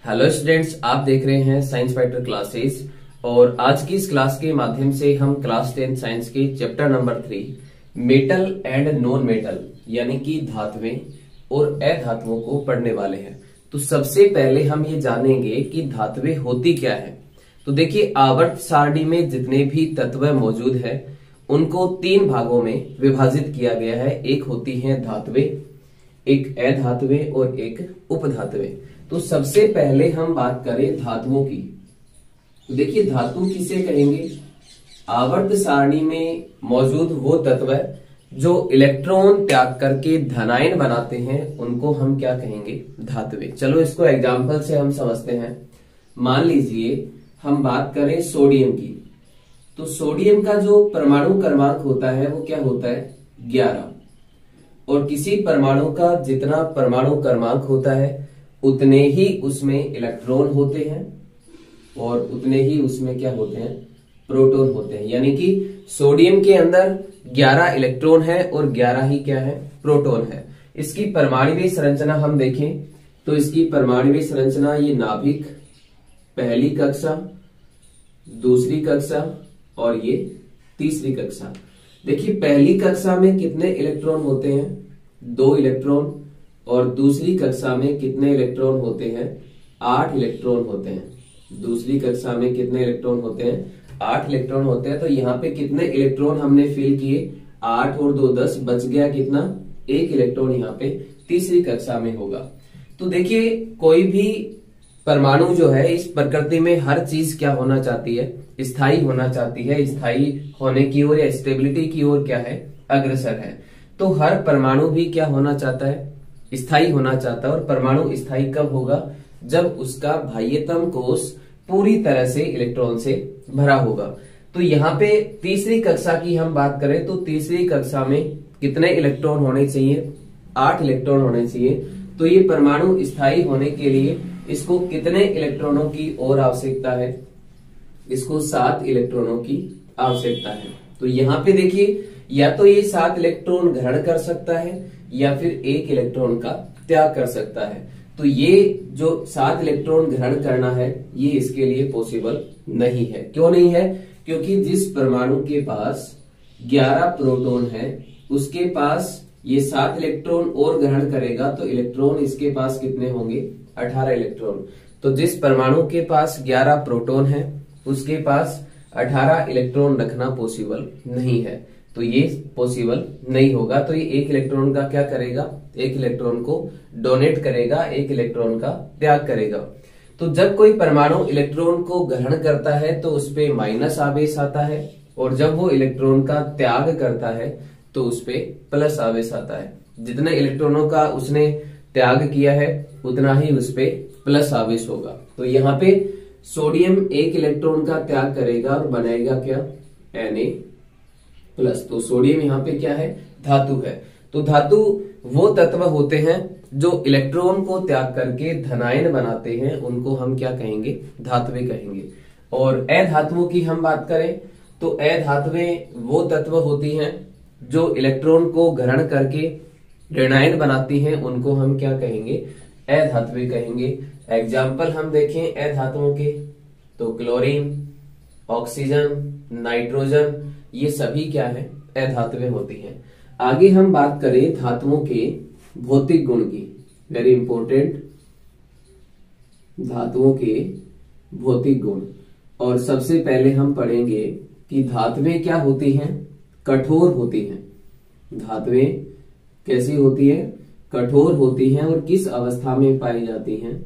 Hello students, आप देख रहे हैं साइंस फाइटर क्लासेस। और आज की इस क्लास के माध्यम से हम क्लास 10 साइंस के chapter number 3 metal and non metal यानी कि धातुएं और अधातुओं को पढ़ने वाले हैं। तो सबसे पहले हम ये जानेंगे कि धातुएं होती क्या है। तो देखिए, आवर्त सारणी में जितने भी तत्व मौजूद है उनको 3 भागों में विभाजित किया गया है। एक होती है धातुएं, एक अधातुएं और एक उपधातुएं। तो सबसे पहले हम बात करें धातुओं की। तो देखिए, धातु किसे कहेंगे? आवर्त सारणी में मौजूद वो तत्व जो इलेक्ट्रॉन त्याग करके धनायन बनाते हैं उनको हम क्या कहेंगे? धातुएं। चलो इसको एग्जाम्पल से हम समझते हैं। मान लीजिए हम बात करें सोडियम की। तो सोडियम का जो परमाणु क्रमांक होता है वो क्या होता है? 11। और किसी परमाणु का जितना परमाणु क्रमांक होता है उतने ही उसमें इलेक्ट्रॉन होते हैं और उतने ही उसमें क्या होते हैं? प्रोटॉन होते हैं। यानी कि सोडियम के अंदर 11 इलेक्ट्रॉन है और 11 ही क्या है? प्रोटॉन है। इसकी परमाणुवीय संरचना हम देखें तो इसकी परमाणुवीय संरचना ये नाभिक, पहली कक्षा, दूसरी कक्षा और ये तीसरी कक्षा। देखिए, पहली कक्षा में कितने इलेक्ट्रॉन होते हैं? 2 इलेक्ट्रॉन। और दूसरी कक्षा में कितने इलेक्ट्रॉन होते हैं? 8 इलेक्ट्रॉन होते हैं। दूसरी कक्षा में कितने इलेक्ट्रॉन होते हैं? 8 इलेक्ट्रॉन होते हैं। तो यहाँ पे कितने इलेक्ट्रॉन हमने फिल किए? 8 और 2 10, बच गया कितना? 1 इलेक्ट्रॉन यहाँ पे तीसरी कक्षा में होगा। तो देखिए, कोई भी परमाणु जो है इस प्रकृति में हर चीज क्या होना चाहती है? स्थायी होना चाहती है। स्थायी होने की ओर या स्टेबिलिटी की ओर क्या है? अग्रसर है। तो हर परमाणु भी क्या होना चाहता है? स्थायी होना चाहता है। और परमाणु स्थायी कब होगा? जब उसका बाह्यतम कोश पूरी तरह से इलेक्ट्रॉन से भरा होगा। तो यहाँ पे तीसरी कक्षा की हम बात करें तो तीसरी कक्षा में कितने इलेक्ट्रॉन होने चाहिए? 8 इलेक्ट्रॉन होने चाहिए। तो ये परमाणु स्थायी होने के लिए इसको कितने इलेक्ट्रॉनों की और आवश्यकता है? इसको 7 इलेक्ट्रॉनों की आवश्यकता है। तो यहाँ पे देखिए, या तो ये 7 इलेक्ट्रॉन ग्रहण कर सकता है या फिर 1 इलेक्ट्रॉन का त्याग कर सकता है। तो ये जो 7 इलेक्ट्रॉन ग्रहण करना है ये इसके लिए पॉसिबल नहीं है। क्यों नहीं है? क्योंकि जिस परमाणु के पास 11 प्रोटॉन है उसके पास ये 7 इलेक्ट्रॉन और ग्रहण करेगा तो इलेक्ट्रॉन इसके पास कितने होंगे? 18 इलेक्ट्रॉन। तो जिस परमाणु के पास 11 प्रोटॉन है उसके पास 18 इलेक्ट्रॉन रखना पॉसिबल नहीं है। तो ये पॉसिबल नहीं होगा। तो ये 1 इलेक्ट्रॉन का क्या करेगा? 1 इलेक्ट्रॉन को डोनेट करेगा, 1 इलेक्ट्रॉन का त्याग करेगा। तो जब कोई परमाणु इलेक्ट्रॉन को ग्रहण करता है तो उसपे माइनस आवेश आता है और जब वो इलेक्ट्रॉन का त्याग करता है तो उसपे प्लस आवेश आता है। जितने इलेक्ट्रॉनों का उसने त्याग किया है उतना ही उसपे प्लस आवेश होगा। तो यहाँ पे सोडियम 1 इलेक्ट्रॉन का त्याग करेगा और बनाएगा क्या? Na+। तो सोडियम यहाँ पे क्या है? धातु है। तो धातु वो तत्व होते हैं जो इलेक्ट्रॉन को त्याग करके धनायन बनाते हैं, उनको हम क्या कहेंगे? धातुएं कहेंगे। और अधातुओं की हम बात करें तो अधातुएं वो तत्व होती हैं जो इलेक्ट्रॉन को ग्रहण करके ऋणायन बनाती हैं, उनको हम क्या कहेंगे? अधातुएं कहेंगे। एग्जाम्पल हम देखें अधातुओं के तो क्लोरीन, ऑक्सीजन, नाइट्रोजन, ये सभी क्या है? अधातुएं होती हैं। आगे हम बात करें धातुओं के भौतिक गुण की। वेरी इंपॉर्टेंट, धातुओं के भौतिक गुण। और सबसे पहले हम पढ़ेंगे कि धातुएं क्या होती हैं? कठोर होती हैं। धातुएं कैसी होती है? कठोर होती हैं। और किस अवस्था में पाई जाती हैं?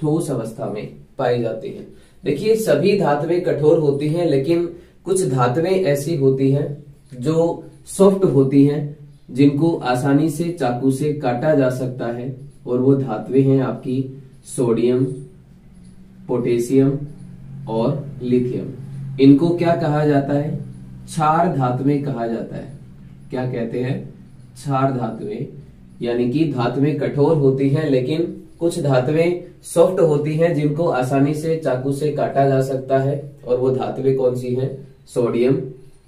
ठोस अवस्था में पाई जाती हैं। देखिए, सभी धातुएं कठोर होती हैं लेकिन कुछ धातुएं ऐसी होती हैं जो सॉफ्ट होती हैं, जिनको आसानी से चाकू से काटा जा सकता है। और वो धातुएं हैं आपकी सोडियम, पोटेशियम और लिथियम। इनको क्या कहा जाता है? क्षार धातुएं कहा जाता है। क्या कहते हैं? क्षार धातुएं। यानी कि धातुएं कठोर होती हैं लेकिन कुछ धातुएं सॉफ्ट होती हैं जिनको आसानी से चाकू से काटा जा सकता है। और वो धातुएं कौन सी हैं? सोडियम,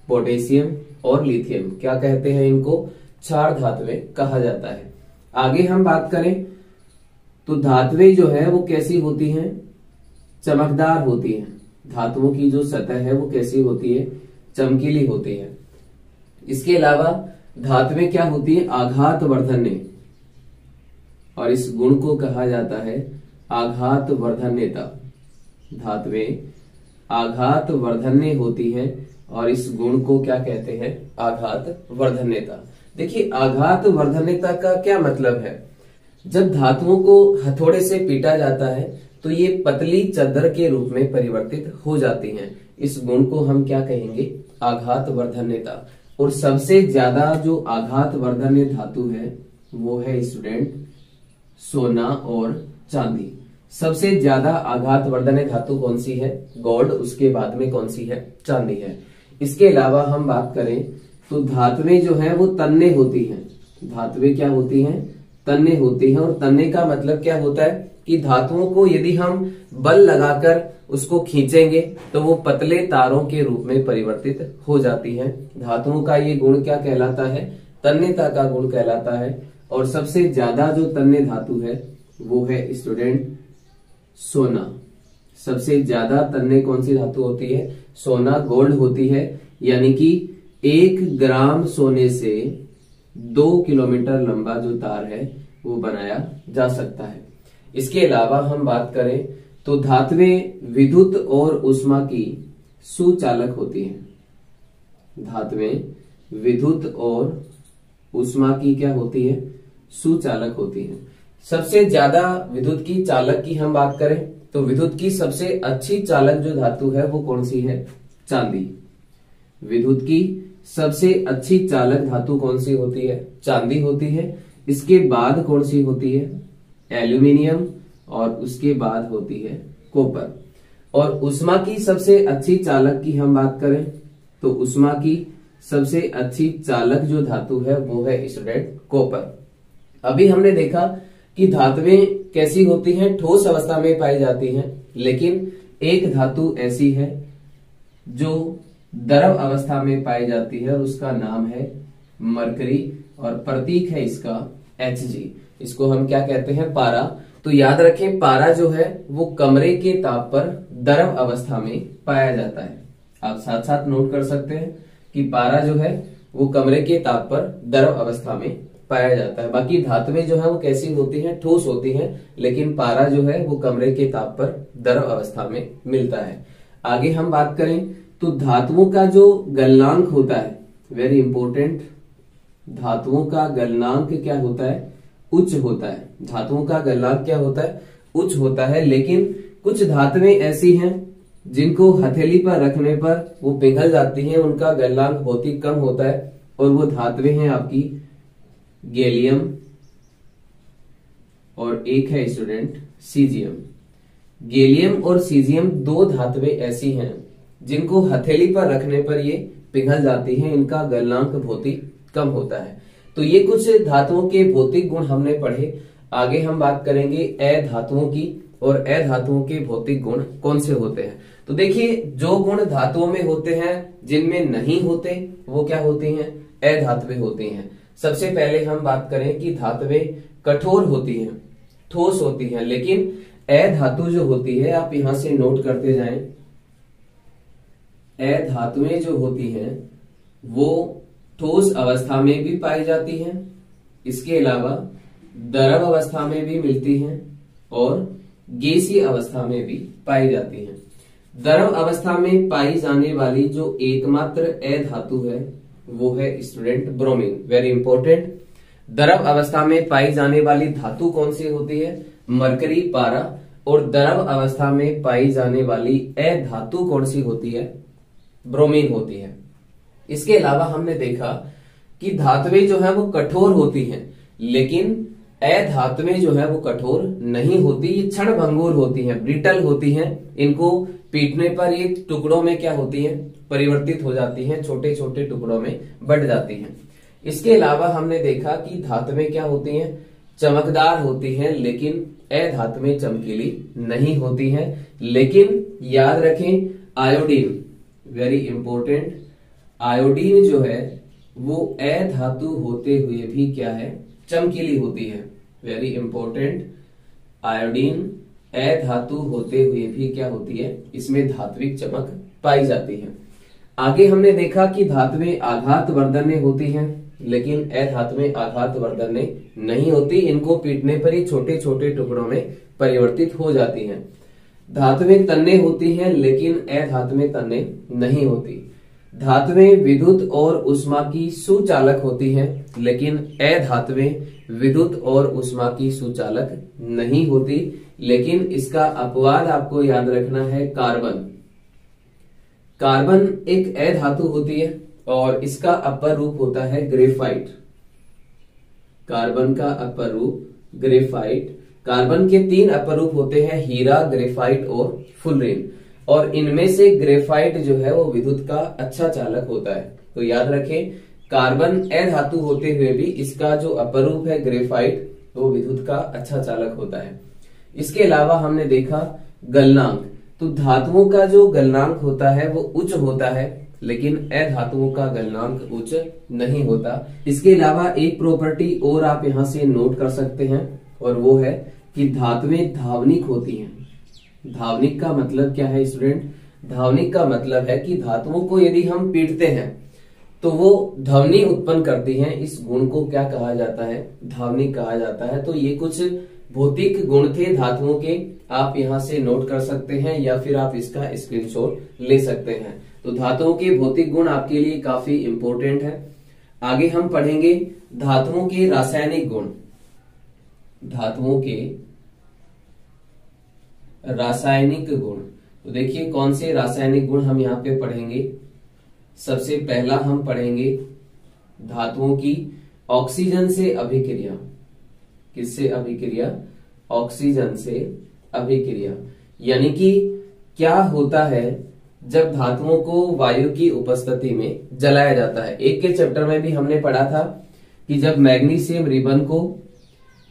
पोटेशियम और लिथियम। क्या कहते हैं? इनको क्षार धातुएं कहा जाता है। आगे हम बात करें तो धातुएं जो है वो कैसी होती हैं, चमकदार होती हैं। धातुओं की जो सतह है वो कैसी होती है, चमकीली होती है। इसके अलावा धातुएं क्या होती है, आघात वर्धन्य, और इस गुण को कहा जाता है आघात वर्धन्यता। धातुएं आघात वर्धन्य होती हैं और इस गुण को क्या कहते हैं, आघात वर्धन्यता। देखिए आघात वर्धन्यता का क्या मतलब है, जब धातुओं को हथौड़े से पीटा जाता है तो ये पतली चादर के रूप में परिवर्तित हो जाती हैं। इस गुण को हम क्या कहेंगे, आघात वर्धन्यता। और सबसे ज्यादा जो आघात वर्धन्य धातु है वो है स्टूडेंट सोना और चांदी। सबसे ज्यादा आघात वर्धन्य धातु कौन सी है, गोल्ड, उसके बाद में कौन सी है, चांदी है। इसके अलावा हम बात करें तो धातुएं जो है वो तन्य होती हैं। धातुएं क्या होती हैं, तन्य होती हैं। और तन्य का मतलब क्या होता है कि धातुओं को यदि हम बल लगाकर उसको खींचेंगे तो वो पतले तारों के रूप में परिवर्तित हो जाती हैं। धातुओं का ये गुण क्या कहलाता है, तन्यता का गुण कहलाता है। और सबसे ज्यादा जो तन्य धातु है वो है स्टूडेंट सोना। सबसे ज्यादा तन्य कौन सी धातु होती है, सोना, गोल्ड होती है। यानी कि 1 ग्राम सोने से 2 किलोमीटर लंबा जो तार है वो बनाया जा सकता है। इसके अलावा हम बात करें तो धातुएं विद्युत और ऊष्मा की सुचालक होती हैं। धातुएं विद्युत और ऊष्मा की क्या होती है, सुचालक होती हैं। सबसे ज्यादा विद्युत की चालक की हम बात करें तो विद्युत की सबसे अच्छी चालक जो धातु है वो कौन सी है, चांदी। विद्युत की सबसे अच्छी चालक धातु कौन सी होती है, चांदी होती है। इसके बाद कौन सी होती है, एल्यूमिनियम, और उसके बाद होती है कॉपर। और ऊष्मा की सबसे अच्छी चालक की हम बात करें तो ऊष्मा की सबसे अच्छी चालक जो धातु है वो है स्टूडेंट कॉपर। अभी हमने देखा कि धातुएं कैसी होती हैं, ठोस अवस्था में पाई जाती हैं। लेकिन एक धातु ऐसी है जो द्रव अवस्था में पाई जाती है और उसका नाम है मरकरी, और प्रतीक है इसका Hg। इसको हम क्या कहते हैं, पारा। तो याद रखें पारा जो है वो कमरे के ताप पर द्रव अवस्था में पाया जाता है। आप साथ साथ नोट कर सकते हैं कि पारा जो है वो कमरे के ताप पर द्रव अवस्था में पाया जाता है। बाकी धातुएं जो है वो कैसी होती हैं, ठोस होती हैं। लेकिन पारा जो है वो कमरे के ताप पर द्रव अवस्था में मिलता है। आगे हम बात करें तो धातुओं का जो गलनांक होता है, वेरी इंपॉर्टेंट, धातुओं का गलनांक क्या होता है, उच्च होता है। धातुओं का गलनांक क्या होता है, उच्च होता है। लेकिन कुछ धातुएं ऐसी हैं जिनको हथेली पर रखने पर वो पिघल जाती हैं, उनका गलनांक बहुत ही कम होता है। और वो धातुएं हैं आपकी गैलियम और एक है स्टूडेंट सीजियम। गैलियम और सीजियम दो धातुएं ऐसी हैं जिनको हथेली पर रखने पर ये पिघल जाती हैं, इनका गलनांक बहुत ही कम होता है। तो ये कुछ धातुओं के भौतिक गुण हमने पढ़े। आगे हम बात करेंगे अधातुओं की, और अधातुओं के भौतिक गुण कौन से होते हैं। तो देखिए जो गुण धातुओं में होते हैं जिनमें नहीं होते वो क्या होती हैं, अधातुएं होती हैं। सबसे पहले हम बात करें कि धातुएं कठोर होती हैं, ठोस होती हैं। लेकिन अधातु जो होती है, आप यहां से नोट करते जाएं, अधातुएं जो होती हैं वो ठोस अवस्था में भी पाई जाती हैं, इसके अलावा द्रव अवस्था में भी मिलती हैं और गैसीय अवस्था में भी पाई जाती हैं। द्रव अवस्था में पाई जाने वाली जो एकमात्र अधातु है वो है स्टूडेंट ब्रोमीन, वेरी इंपॉर्टेंट। द्रव अवस्था में पाई जाने वाली धातु कौन सी होती है, मरकरी, पारा। और द्रव अवस्था में पाई जाने वाली अधातु कौन सी होती है, ब्रोमीन होती है। इसके अलावा हमने देखा कि धातुएं जो है वो कठोर होती हैं, लेकिन अधातुएं जो है वो कठोर नहीं होती, ये क्षण भंगुर होती हैं, ब्रिटल होती हैं। इनको पीटने पर ये टुकड़ों में क्या होती हैं, परिवर्तित हो जाती हैं, छोटे छोटे टुकड़ों में बंट जाती हैं। इसके अलावा हमने देखा कि धातुएं क्या होती हैं, चमकदार होती हैं, लेकिन अधातुएं चमकीली नहीं होती हैं। लेकिन याद रखें आयोडीन, वेरी इंपॉर्टेंट, आयोडीन जो है वो अधातु होते हुए भी क्या है, चमकीली होती है, वेरी इंपॉर्टेंट। आयोडीन अधातु होते हुए भी क्या होती है, इसमें धात्विक चमक पाई जाती है। आगे हमने देखा कि धातुएं आघात वर्धन्य होती हैं, लेकिन अधातुएं आघात वर्धन्य नहीं होती, इनको पीटने पर ही छोटे छोटे टुकड़ों में परिवर्तित हो जाती हैं। धातुएं तन्य होती हैं, लेकिन अधातुएं तन्य नहीं होती। धातुएं विद्युत और ऊष्मा की सुचालक होती हैं, लेकिन अधातुएं विद्युत और ऊष्मा की सुचालक नहीं होती। लेकिन इसका अपवाद आपको याद रखना है, कार्बन। कार्बन एक अधातु होती है और इसका अपर रूप होता है ग्रेफाइट। कार्बन का अपर रूप ग्रेफाइट। कार्बन के 3 अपर रूप होते हैं, हीरा, ग्रेफाइट और फुलरेन, और इनमें से ग्रेफाइट जो है वो विद्युत का अच्छा चालक होता है। तो याद रखें, कार्बन अधातु होते हुए भी इसका जो अपर रूप है ग्रेफाइट, वो विद्युत का अच्छा चालक होता है। इसके अलावा हमने देखा गलनांक। तो धातुओं का जो गलनांक होता है वो उच्च होता है, लेकिन अधातुओं का गलनांक उच्च नहीं होता। इसके अलावा एक प्रॉपर्टी और आप यहां से नोट कर सकते हैं, और वो है कि धातुएं धावनिक होती हैं। धावनिक का मतलब क्या है स्टूडेंट? धावनिक का मतलब है कि धातुओं को यदि हम पीटते हैं तो वो ध्वनि उत्पन्न करती हैं। इस गुण को क्या कहा जाता है? धावनिक कहा जाता है। तो ये कुछ भौतिक गुण थे धातुओं के, आप यहां से नोट कर सकते हैं या फिर आप इसका स्क्रीनशॉट ले सकते हैं। तो धातुओं के भौतिक गुण आपके लिए काफी इंपॉर्टेंट है। आगे हम पढ़ेंगे धातुओं के रासायनिक गुण। धातुओं के रासायनिक गुण, तो देखिए कौन से रासायनिक गुण हम यहाँ पे पढ़ेंगे। सबसे पहला हम पढ़ेंगे धातुओं की ऑक्सीजन से अभिक्रिया। किससे अभिक्रिया? ऑक्सीजन से अभिक्रिया। यानी कि क्या होता है जब धातुओं को वायु की उपस्थिति में जलाया जाता है। एक के चैप्टर में भी हमने पढ़ा था कि जब मैग्नीशियम रिबन को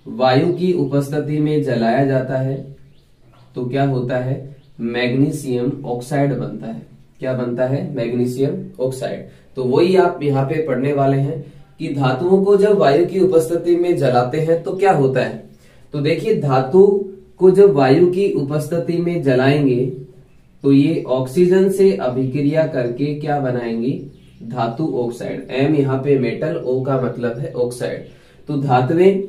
वायु की उपस्थिति में जलाया जाता है तो क्या होता है? मैग्नीशियम ऑक्साइड बनता है। क्या बनता है? Magnesium oxide. तो वही आप यहाँ पे पढ़ने वाले हैं कि धातुओं को जब वायु की उपस्थिति में जलाते हैं तो क्या होता है। तो देखिए, धातु को जब वायु की उपस्थिति में जलाएंगे तो ये ऑक्सीजन से अभिक्रिया करके क्या बनाएंगी? धातु ऑक्साइड। एम यहाँ पे मेटल, ओ का मतलब है ऑक्साइड। तो धातुएं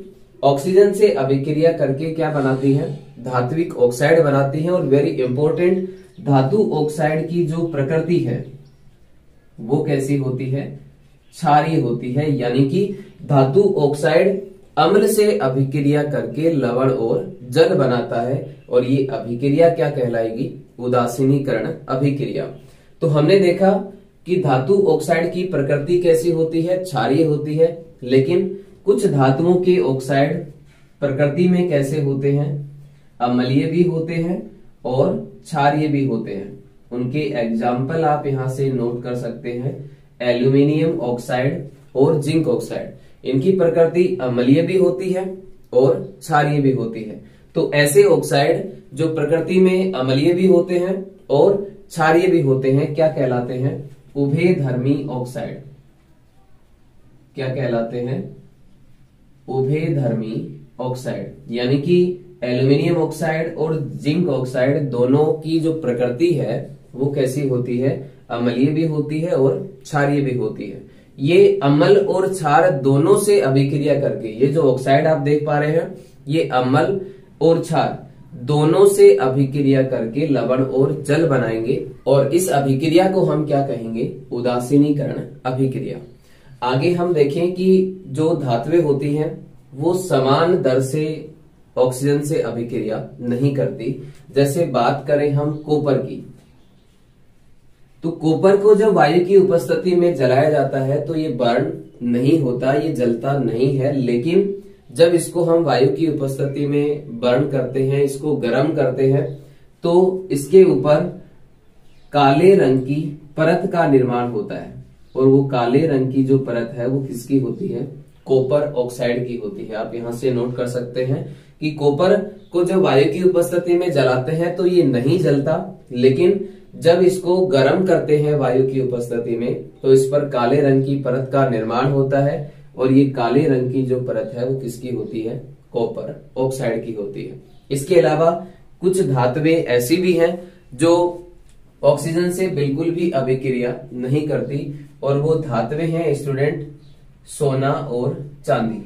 ऑक्सीजन से अभिक्रिया करके क्या बनाती हैं? धात्विक ऑक्साइड बनाती हैं। और वेरी इंपॉर्टेंट, धातु ऑक्साइड की जो प्रकृति है वो कैसी होती है? क्षारीय होती है। यानी कि धातु ऑक्साइड अम्ल से अभिक्रिया करके लवण और जल बनाता है, और ये अभिक्रिया क्या कहलाएगी? उदासीनीकरण अभिक्रिया। तो हमने देखा कि धातु ऑक्साइड की प्रकृति कैसी होती है? क्षारीय होती है। लेकिन कुछ धातुओं के ऑक्साइड प्रकृति में कैसे होते हैं? अम्लीय भी होते हैं और क्षारीय भी होते हैं। उनके एग्जाम्पल आप यहां से नोट कर सकते हैं, एल्यूमिनियम ऑक्साइड और जिंक ऑक्साइड। इनकी प्रकृति अम्लीय भी होती है और क्षारीय भी होती है। तो ऐसे ऑक्साइड जो प्रकृति में अम्लीय भी होते हैं और क्षारीय भी होते हैं क्या कहलाते हैं? उभयधर्मी ऑक्साइड। क्या कहलाते हैं? उभयधर्मी ऑक्साइड। यानी कि एल्यूमिनियम ऑक्साइड और जिंक ऑक्साइड दोनों की जो प्रकृति है वो कैसी होती है? अम्लीय भी होती है और क्षारीय भी होती है। ये अम्ल और क्षार दोनों से अभिक्रिया करके, ये जो ऑक्साइड आप देख पा रहे हैं, ये अम्ल और क्षार दोनों से अभिक्रिया करके लवण और जल बनाएंगे, और इस अभिक्रिया को हम क्या कहेंगे? उदासीनीकरण अभिक्रिया। आगे हम देखें कि जो धातुएं होती हैं वो समान दर से ऑक्सीजन से अभिक्रिया नहीं करती। जैसे बात करें हम कॉपर की, तो कॉपर को जब वायु की उपस्थिति में जलाया जाता है तो ये बर्न नहीं होता, ये जलता नहीं है। लेकिन जब इसको हम वायु की उपस्थिति में बर्न करते हैं, इसको गर्म करते हैं, तो इसके ऊपर काले रंग की परत का निर्माण होता है। और वो काले रंग की जो परत है वो किसकी होती है? कॉपर ऑक्साइड की होती है। आप यहां से नोट कर सकते हैं कि कॉपर को जब वायु की उपस्थिति में जलाते हैं तो ये नहीं जलता, लेकिन जब इसको गर्म करते हैं वायु की उपस्थिति में तो इस पर काले रंग की परत का निर्माण होता है। और ये काले रंग की जो परत है वो किसकी होती है? कॉपर ऑक्साइड की होती है। इसके अलावा कुछ धातुएं ऐसी भी हैं जो ऑक्सीजन से बिल्कुल भी अभिक्रिया नहीं करती, और वो धातुएं हैं स्टूडेंट सोना और चांदी।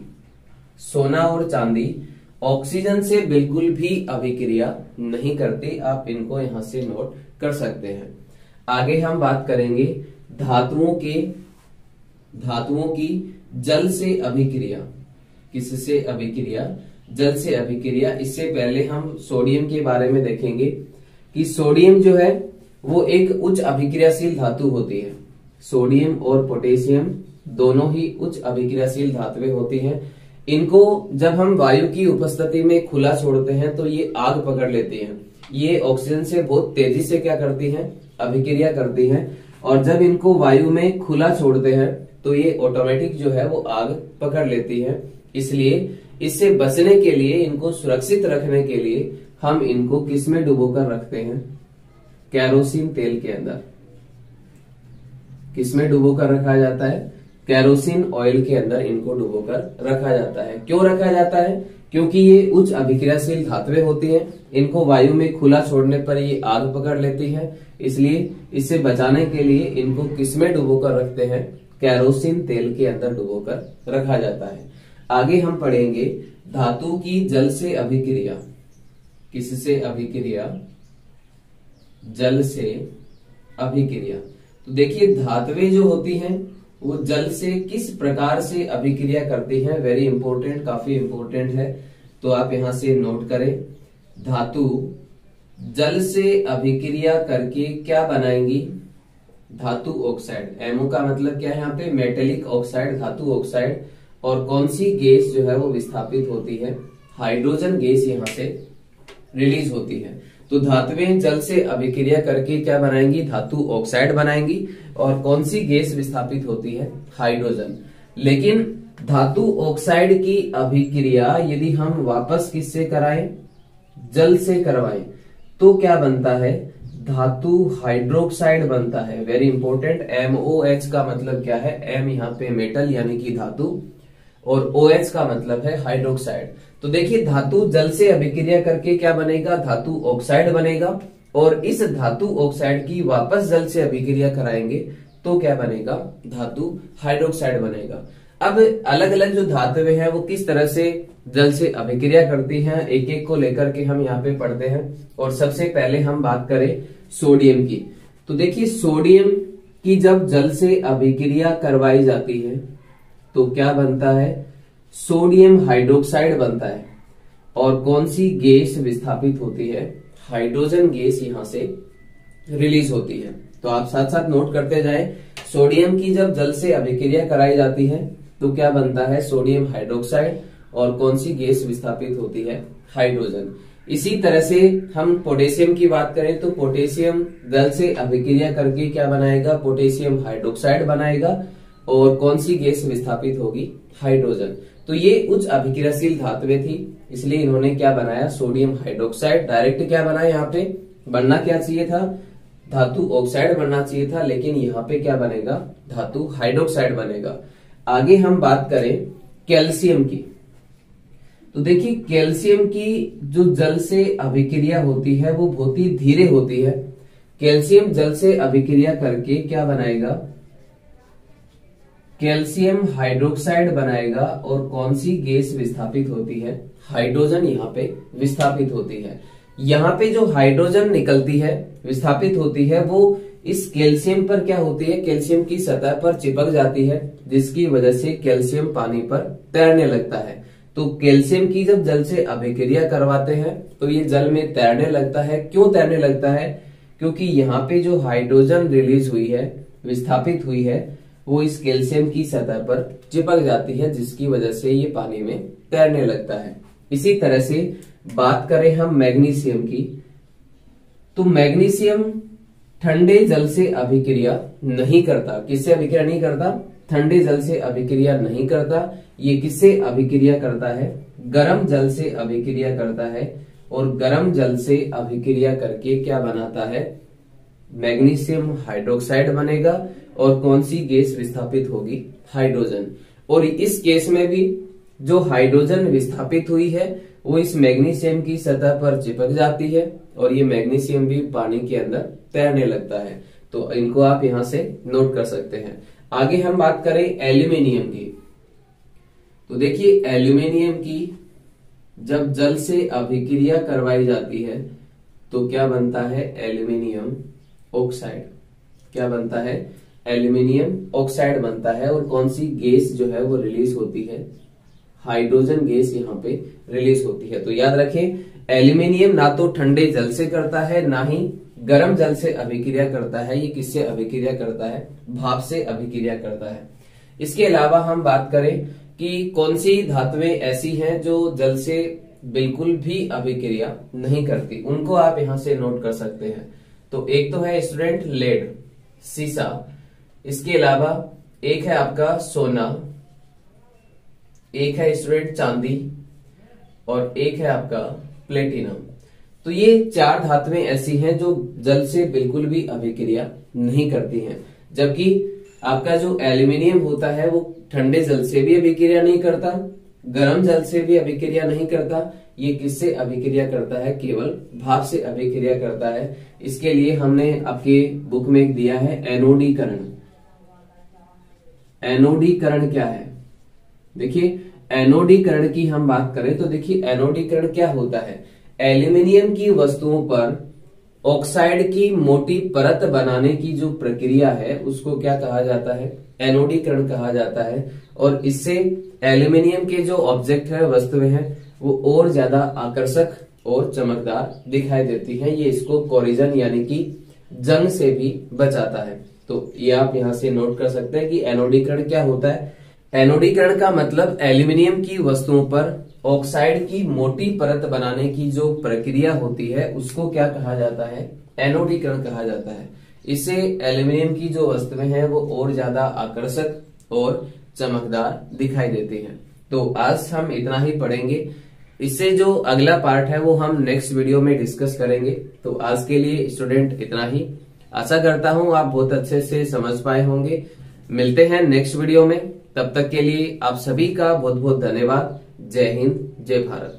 सोना और चांदी ऑक्सीजन से बिल्कुल भी अभिक्रिया नहीं करती, आप इनको यहां से नोट कर सकते हैं। आगे हम बात करेंगे धातुओं की जल से अभिक्रिया। किससे अभिक्रिया? जल से अभिक्रिया। इससे पहले हम सोडियम के बारे में देखेंगे कि सोडियम जो है वो एक उच्च अभिक्रियाशील धातु होती है। सोडियम और पोटेशियम दोनों ही उच्च अभिक्रियाशील धातुएं होती हैं। इनको जब हम वायु की उपस्थिति में खुला छोड़ते हैं तो ये आग पकड़ लेती हैं। ये ऑक्सीजन से बहुत तेजी से क्या करती हैं? अभिक्रिया करती हैं। और जब इनको वायु में खुला छोड़ते हैं तो ये ऑटोमेटिक जो है वो आग पकड़ लेती है। इसलिए इससे बचने के लिए, इनको सुरक्षित रखने के लिए हम इनको किस में डुबोकर रखते हैं? केरोसिन तेल के अंदर। किस में डुबोकर रखा जाता है? केरोसिन ऑयल के अंदर इनको डुबोकर रखा जाता है। क्यों रखा जाता है? क्योंकि ये उच्च अभिक्रियाशील धातुएं होती हैं। इनको वायु में खुला छोड़ने पर ये आग पकड़ लेती है। इसलिए इससे बचाने के लिए इनको किस में डुबोकर रखते हैं? केरोसिन तेल के अंदर डुबोकर रखा जाता है। आगे हम पढ़ेंगे धातु की जल से अभिक्रिया। किससे अभिक्रिया? जल से अभिक्रिया। तो देखिए धातुएं जो होती हैं वो जल से किस प्रकार से अभिक्रिया करती हैं। वेरी इंपॉर्टेंट, काफी इंपॉर्टेंट है, तो आप यहां से नोट करें। धातु जल से अभिक्रिया करके क्या बनाएंगी? धातु ऑक्साइड। एमओ का मतलब क्या है यहाँ पे? मेटेलिक ऑक्साइड, धातु ऑक्साइड। और कौन सी गैस जो है वो विस्थापित होती है? हाइड्रोजन गैस यहाँ से रिलीज होती है। तो धातुएं जल से अभिक्रिया करके क्या बनाएंगी? धातु ऑक्साइड बनाएंगी। और कौन सी गैस विस्थापित होती है? हाइड्रोजन। लेकिन धातु ऑक्साइड की अभिक्रिया यदि हम वापस किससे कराएं? जल से करवाएं तो क्या बनता है? धातु हाइड्रोक्साइड बनता है। Very important. MOH का मतलब क्या है? M यहाँ पे मेटल यानी कि धातु, और OH का मतलब है हाइड्रोक्साइड। तो देखिए धातु जल से अभिक्रिया करके क्या बनेगा? धातु ऑक्साइड बनेगा। और इस धातु ऑक्साइड की वापस जल से अभिक्रिया कराएंगे तो क्या बनेगा? धातु हाइड्रोक्साइड बनेगा। अब अलग अलग जो धातुएं हैं वो किस तरह से जल से अभिक्रिया करती हैं, एक एक को लेकर के हम यहाँ पे पढ़ते हैं। और सबसे पहले हम बात करें सोडियम की। तो देखिए सोडियम की जब जल से अभिक्रिया करवाई जाती है तो क्या बनता है? सोडियम हाइड्रोक्साइड बनता है। और कौन सी गैस विस्थापित होती है? हाइड्रोजन गैस यहां से रिलीज होती है। तो आप साथ साथ नोट करते जाएं। सोडियम की जब जल से अभिक्रिया कराई जाती है तो क्या बनता है? Sodium hydroxide. और कौन सी गैस विस्थापित होती है? हाइड्रोजन। इसी तरह से हम पोटेशियम की बात करें तो पोटेशियम जल से अभिक्रिया करके क्या बनाएगा? पोटेशियम हाइड्रोक्साइड बनाएगा। और कौन सी गैस विस्थापित होगी? हाइड्रोजन। तो ये उच्च अभिक्रियाशील धातुएं थी, इसलिए इन्होंने क्या बनाया? Sodium hydroxide. डायरेक्ट क्या बनाया? यहाँ पे बनना क्या चाहिए था? धातु ऑक्साइड बनना चाहिए था, लेकिन यहाँ पे क्या बनेगा? धातु हाइड्रोक्साइड बनेगा। आगे हम बात करें कैल्शियम की। तो देखिए कैल्शियम की जो जल से अभिक्रिया होती है वो बहुत ही धीरे होती है। कैल्शियम जल से अभिक्रिया करके क्या बनाएगा? कैल्शियम हाइड्रोक्साइड बनाएगा। और कौन सी गैस विस्थापित होती है? हाइड्रोजन यहाँ पे विस्थापित होती है। यहाँ पे जो हाइड्रोजन निकलती है, विस्थापित होती है, वो इस कैल्शियम पर क्या होती है? कैल्शियम की सतह पर चिपक जाती है, जिसकी वजह से कैल्शियम पानी पर तैरने लगता है। तो कैल्शियम की जब जल से अभिक्रिया करवाते हैं तो ये जल में तैरने लगता है। क्यों तैरने लगता है? क्योंकि यहाँ पे जो हाइड्रोजन रिलीज हुई है, विस्थापित हुई है, वो इस कैल्शियम की सतह पर चिपक जाती है, जिसकी वजह से ये पानी में तैरने लगता है। इसी तरह से बात करें हम मैग्नीशियम की, तो मैग्नीशियम ठंडे जल से अभिक्रिया नहीं करता। किससे अभिक्रिया नहीं करता? ठंडे जल से अभिक्रिया नहीं करता। ये किससे अभिक्रिया करता है? गर्म जल से अभिक्रिया करता है। और गर्म जल से अभिक्रिया करके क्या बनाता है? मैग्नीशियम हाइड्रोक्साइड बनेगा। और कौन सी गैस विस्थापित होगी? हाइड्रोजन। और इस केस में भी जो हाइड्रोजन विस्थापित हुई है वो इस मैग्नीशियम की सतह पर चिपक जाती है और ये मैग्नीशियम भी पानी के अंदर तैरने लगता है। तो इनको आप यहां से नोट कर सकते हैं। आगे हम बात करें एल्यूमिनियम की, तो देखिए एल्यूमिनियम की जब जल से अभिक्रिया करवाई जाती है तो क्या बनता है, एल्यूमिनियम ऑक्साइड। क्या बनता है, एल्यूमिनियम ऑक्साइड बनता है। और कौन सी गैस जो है वो रिलीज होती है, हाइड्रोजन गैस यहाँ पे रिलीज होती है। तो याद रखें, एल्यूमिनियम ना तो ठंडे जल से करता है ना ही गर्म जल से अभिक्रिया करता है। ये किससे अभिक्रिया करता है, भाप से अभिक्रिया करता है। इसके अलावा हम बात करें कि कौन सी धातुएं ऐसी हैं जो जल से बिल्कुल भी अभिक्रिया नहीं करती, उनको आप यहां से नोट कर सकते हैं। तो एक तो है स्टूडेंट लेड, सीसा। इसके अलावा एक है आपका सोना, एक है स्टूडेंट चांदी और एक है आपका प्लेटिनम। तो ये 4 धातुएं ऐसी हैं जो जल से बिल्कुल भी अभिक्रिया नहीं करती हैं। जबकि आपका जो एल्यूमिनियम होता है वो ठंडे जल से भी अभिक्रिया नहीं करता, गर्म जल से भी अभिक्रिया नहीं करता। ये किससे अभिक्रिया करता है, केवल भाप से अभिक्रिया करता है। इसके लिए हमने आपके बुक में एक दिया है एनोडीकरण। एनोडीकरण क्या है, देखिए एनोडीकरण की हम बात करें तो देखिए एनोडीकरण क्या होता है, एल्यूमिनियम की वस्तुओं पर ऑक्साइड की मोटी परत बनाने की जो प्रक्रिया है उसको क्या कहा जाता है, एनोडीकरण कहा जाता है। और इससे एल्यूमिनियम के जो ऑब्जेक्ट है, वस्तुएं हैं, वो और ज्यादा आकर्षक और चमकदार दिखाई देती हैं। ये इसको कोरिजन यानी कि जंग से भी बचाता है। तो ये आप यहां से नोट कर सकते हैं कि एनोडीकरण क्या होता है। एनोडीकरण का मतलब एल्यूमिनियम की वस्तुओं पर ऑक्साइड की मोटी परत बनाने की जो प्रक्रिया होती है उसको क्या कहा जाता है, एनोडीकरण कहा जाता है। इससे एल्यूमिनियम की जो वस्तुएं हैं वो और ज्यादा आकर्षक और चमकदार दिखाई देती हैं। तो आज हम इतना ही पढ़ेंगे। इससे जो अगला पार्ट है वो हम नेक्स्ट वीडियो में डिस्कस करेंगे। तो आज के लिए स्टूडेंट इतना ही। आशा करता हूं आप बहुत अच्छे से समझ पाए होंगे। मिलते हैं नेक्स्ट वीडियो में, तब तक के लिए आप सभी का बहुत बहुत धन्यवाद। जय हिंद, जय भारत।